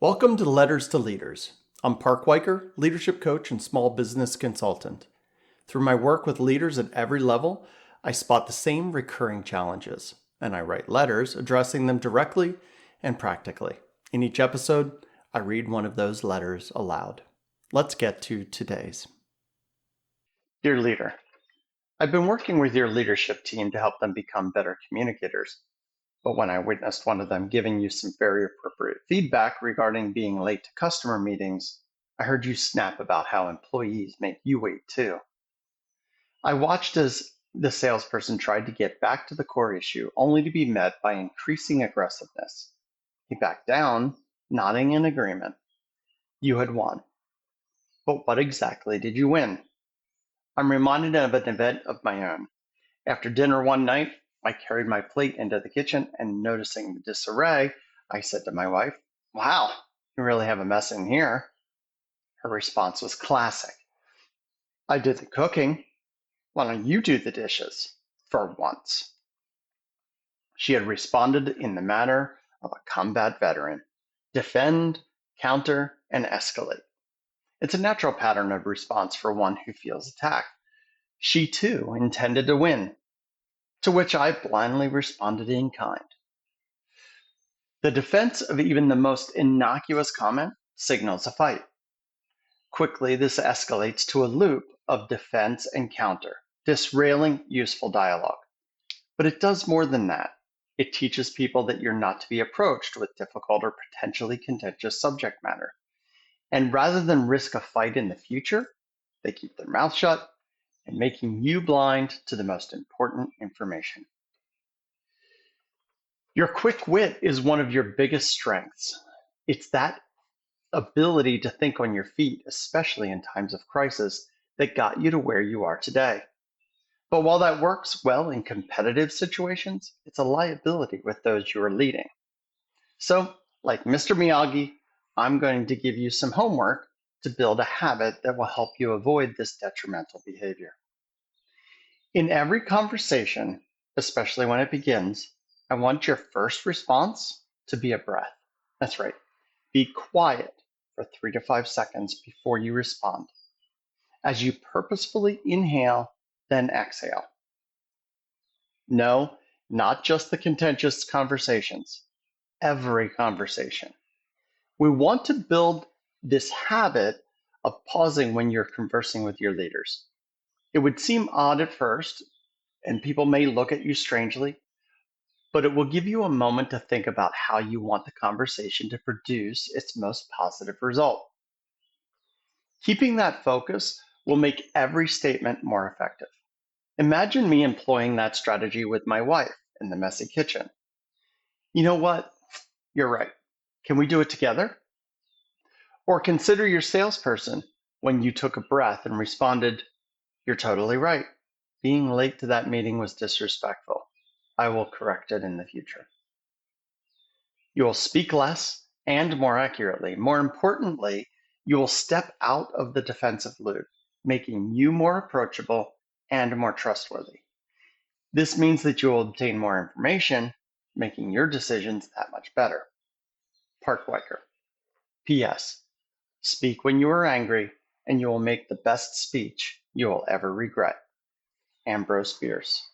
Welcome to Letters to Leaders. I'm Park Wiker, leadership coach and small business consultant. Through my work with leaders at every level, I spot the same recurring challenges, and I write letters addressing them directly and practically. In each episode, I read one of those letters aloud. Let's get to today's. Dear Leader, I've been working with your leadership team to help them become better communicators. But when I witnessed one of them giving you some very appropriate feedback regarding being late to customer meetings, I heard you snap about how employees make you wait too. I watched as the salesperson tried to get back to the core issue, only to be met by increasing aggressiveness. He backed down, nodding in agreement. You had won. But what exactly did you win? I'm reminded of an event of my own. After dinner one night, I carried my plate into the kitchen, and noticing the disarray, I said to my wife, "Wow, you really have a mess in here." Her response was classic. "I did the cooking. Why don't you do the dishes for once?" She had responded in the manner of a combat veteran: defend, counter, and escalate. It's a natural pattern of response for one who feels attacked. She too intended to win, to which I blindly responded in kind. The defense of even the most innocuous comment signals a fight. Quickly, this escalates to a loop of defense and counter, disrailing useful dialogue. But it does more than that. It teaches people that you're not to be approached with difficult or potentially contentious subject matter. And rather than risk a fight in the future, they keep their mouth shut and making you blind to the most important information. Your quick wit is one of your biggest strengths. It's that ability to think on your feet, especially in times of crisis, that got you to where you are today. But while that works well in competitive situations, it's a liability with those you are leading. So, like Mr. Miyagi, I'm going to give you some homework to build a habit that will help you avoid this detrimental behavior. In every conversation, especially when it begins, I want your first response to be a breath. That's right. Be quiet for 3 to 5 seconds before you respond, as you purposefully inhale, then exhale. No, not just the contentious conversations, every conversation. We want to build this habit of pausing when you're conversing with your leaders. It would seem odd at first, and people may look at you strangely, but it will give you a moment to think about how you want the conversation to produce its most positive result. Keeping that focus will make every statement more effective. Imagine me employing that strategy with my wife in the messy kitchen. "You know what? You're right. Can we do it together?" Or consider your salesperson when you took a breath and responded, "You're totally right. Being late to that meeting was disrespectful. I will correct it in the future." You will speak less and more accurately. More importantly, you will step out of the defensive loop, making you more approachable and more trustworthy. This means that you will obtain more information, making your decisions that much better. Park Wiker. P.S. Speak when you are angry, and you will make the best speech you will ever regret. Ambrose Bierce.